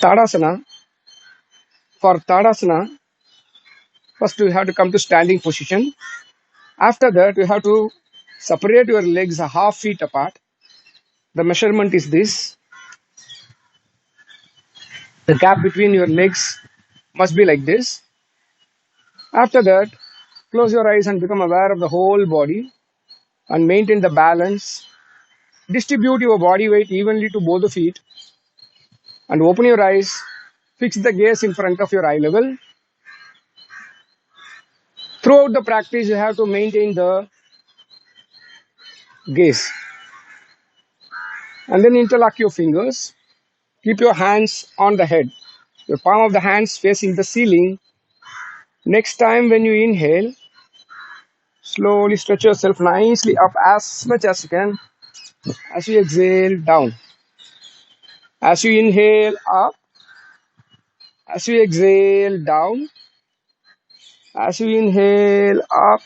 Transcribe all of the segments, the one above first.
Tadasana. For Tadasana, first you have to come to standing position. After that, you have to separate your legs a half feet apart. The measurement is this. The gap between your legs must be like this. After that, close your eyes and become aware of the whole body and maintain the balance. Distribute your body weight evenly to both the feet and open your eyes. Fix the gaze in front of your eye level. Throughout the practice, you have to maintain the gaze. And then interlock your fingers. Keep your hands on the head. Your palm of the hands facing the ceiling. Next time when you inhale, slowly stretch yourself nicely up as much as you can. As you exhale, down. As you inhale, up. As you exhale, down. As you inhale, up.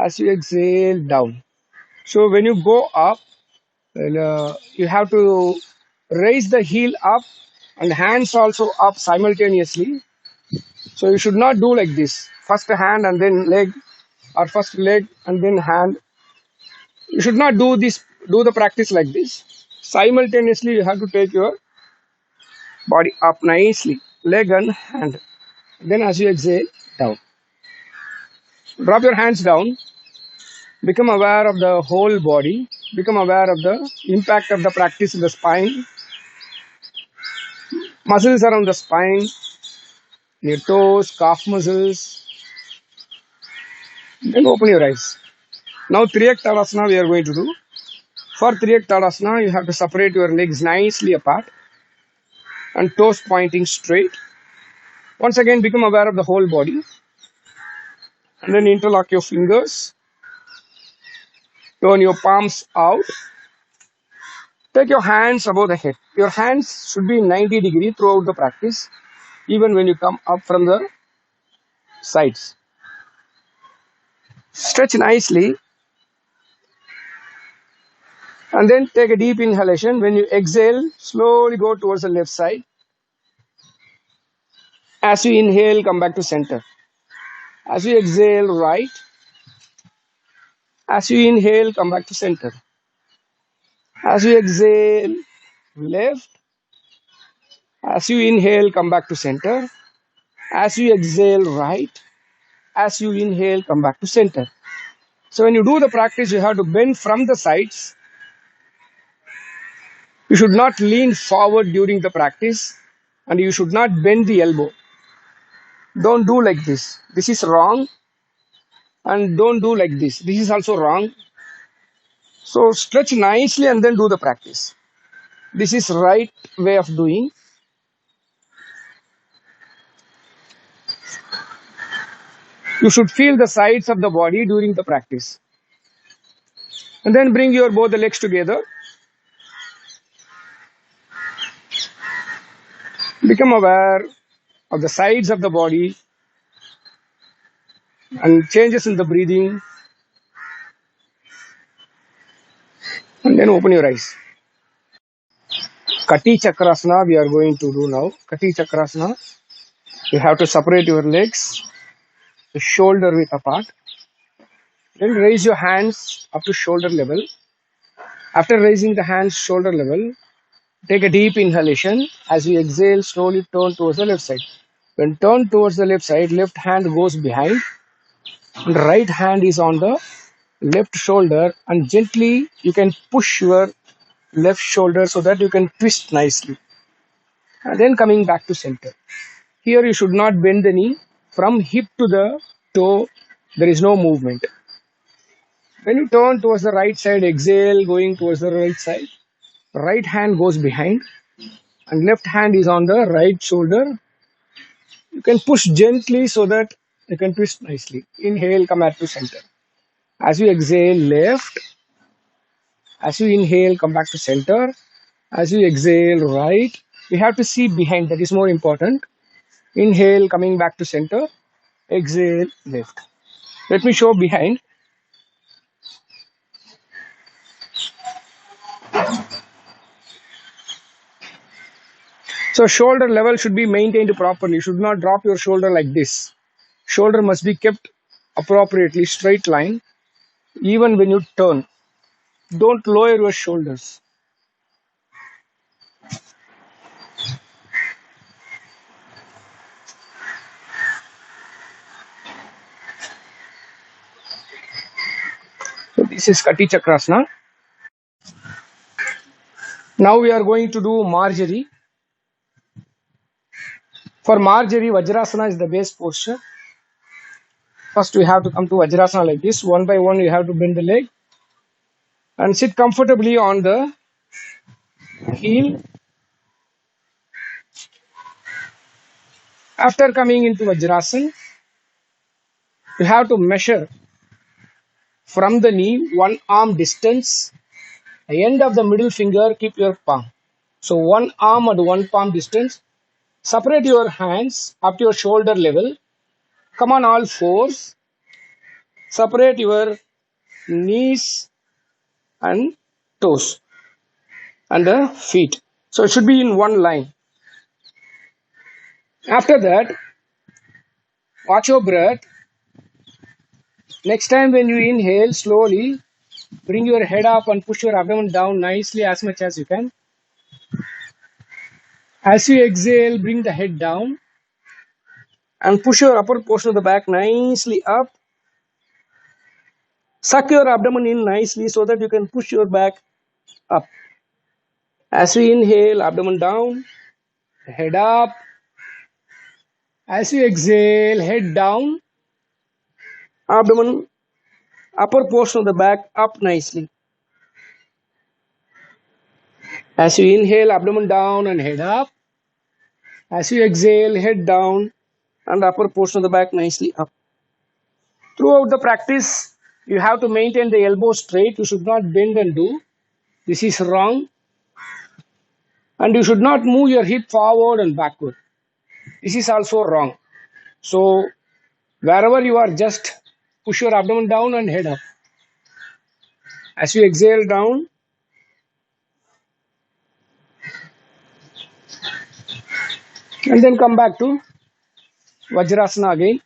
As you exhale, down. So when you go up, you have to raise the heel up and hands also up simultaneously. So you should not do like this. First hand and then leg, or first leg and then hand. You should not do this. Do the practice like this. Simultaneously, you have to take your body up nicely, leg and hand. Then as you exhale, down. Drop your hands down. Become aware of the whole body. Become aware of the impact of the practice in the spine. Muscles around the spine, your toes, calf muscles. Then open your eyes. Now Triyak Tadasana we are going to do. For Triyak Tadasana, you have to separate your legs nicely apart and toes pointing straight. Once again, become aware of the whole body. And then interlock your fingers. Turn your palms out. Take your hands above the head. Your hands should be 90 degrees throughout the practice, even when you come up from the sides. Stretch nicely. And then take a deep inhalation. When you exhale, slowly go towards the left side. As you inhale, come back to center. As you exhale, right. As you inhale, come back to center. As you exhale, left. As you inhale, come back to center. As you exhale, right. As you inhale, come back to center. So when you do the practice, you have to bend from the sides. You should not lean forward during the practice, and you should not bend the elbow. Don't do like this. This is wrong. And don't do like this. This is also wrong. So stretch nicely and then do the practice. This is right way of doing. You should feel the sides of the body during the practice. And then bring your both the legs together. Become aware of the sides of the body and changes in the breathing. And then open your eyes. Kati Chakrasana we are going to do now. Kati Chakrasana. You have to separate your legs, the shoulder width apart. Then raise your hands up to shoulder level. After raising the hands shoulder level, take a deep inhalation. As you exhale, slowly turn towards the left side. When turn towards the left side, left hand goes behind and right hand is on the left shoulder, and gently you can push your left shoulder so that you can twist nicely. And then coming back to center. Here you should not bend the knee. From hip to the toe, there is no movement. When you turn towards the right side, exhale, going towards the right side. Right hand goes behind and left hand is on the right shoulder. You can push gently so that you can twist nicely. Inhale, come back to center. As you exhale, left. As you inhale, come back to center. As you exhale, right. You have to see behind, that is more important. Inhale, coming back to center. Exhale, left. Let me show behind. So shoulder level should be maintained properly. You should not drop your shoulder like this. Shoulder must be kept appropriately straight line even when you turn. Don't lower your shoulders. So this is Kati Chakrasana. Now we are going to do Marjory. For Marjory, Vajrasana is the base posture. First we have to come to Vajrasana like this. One by one you have to bend the leg and sit comfortably on the heel. After coming into Vajrasana, you have to measure from the knee 1 arm distance. The end of the middle finger, keep your palm. So 1 arm and 1 palm distance. Separate your hands up to your shoulder level. Come on all fours. Separate your knees and toes and the feet. So it should be in one line. After that, watch your breath. Next time when you inhale, slowly bring your head up and push your abdomen down nicely as much as you can. As you exhale, bring the head down and push your upper portion of the back nicely up. Suck your abdomen in nicely so that you can push your back up. As we inhale, abdomen down, head up. As you exhale, head down, abdomen, upper portion of the back up nicely. As you inhale, abdomen down and head up. As you exhale, head down and upper portion of the back nicely up. Throughout the practice, you have to maintain the elbow straight. You should not bend and do. This is wrong. And you should not move your hip forward and backward. This is also wrong. So wherever you are, just push your abdomen down and head up. As you exhale down, and then come back to Vajrasana again.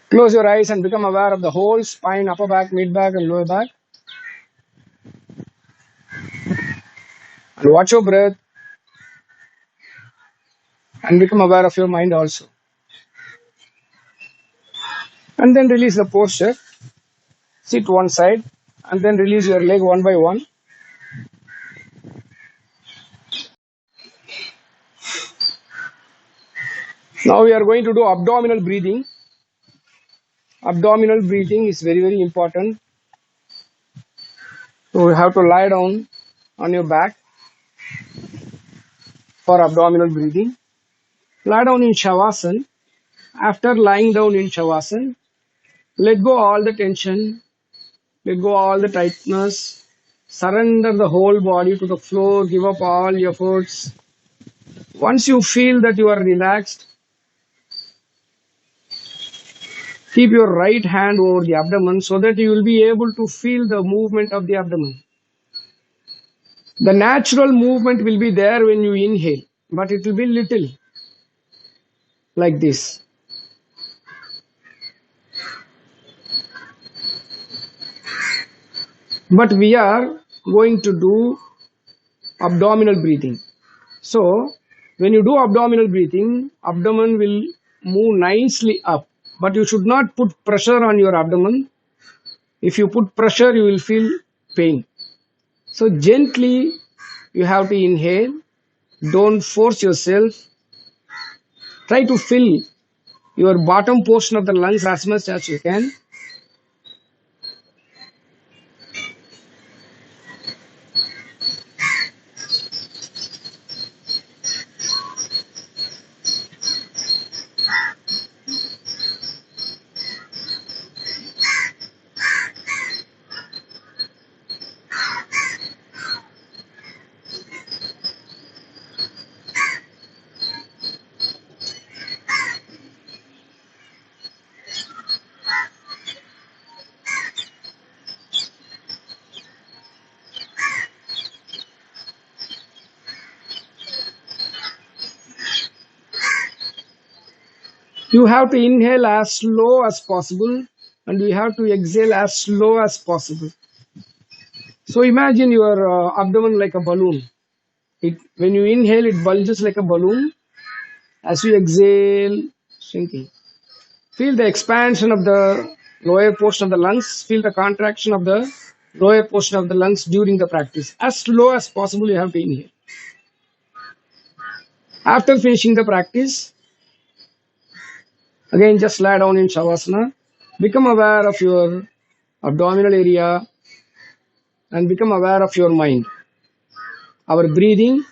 Close your eyes and become aware of the whole spine, upper back, mid back and lower back. And watch your breath and become aware of your mind also. And then release the posture. Sit one side and then release your leg one by one. Now we are going to do abdominal breathing. Abdominal breathing is very, very important. So you have to lie down on your back for abdominal breathing. Lie down in Shavasana. After lying down in Shavasana, let go all the tension, let go all the tightness, surrender the whole body to the floor, give up all efforts. Once you feel that you are relaxed, keep your right hand over the abdomen so that you will be able to feel the movement of the abdomen. The natural movement will be there when you inhale, but it will be little like this. But we are going to do abdominal breathing. So when you do abdominal breathing, abdomen will move nicely up, but you should not put pressure on your abdomen. If you put pressure, you will feel pain. So gently you have to inhale. Don't force yourself. Try to fill your bottom portion of the lungs as much as you can. You have to inhale as slow as possible and you have to exhale as slow as possible. So imagine your abdomen like a balloon. When you inhale, it bulges like a balloon. As you exhale, shrinking. Feel the expansion of the lower portion of the lungs. Feel the contraction of the lower portion of the lungs during the practice. As slow as possible, you have to inhale. After finishing the practice, again just lie down in Shavasana. Become aware of your abdominal area and become aware of your mind. Our breathing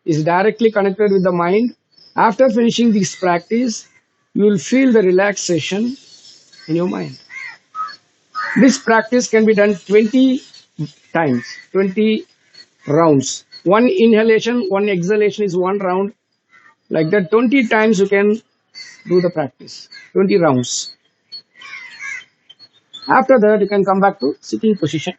is directly connected with the mind. After finishing this practice, you will feel the relaxation in your mind. This practice can be done 20 times, 20 rounds. One inhalation, one exhalation is one round. Like that, 20 times you can do the practice, 20 rounds. After that, you can come back to sitting position.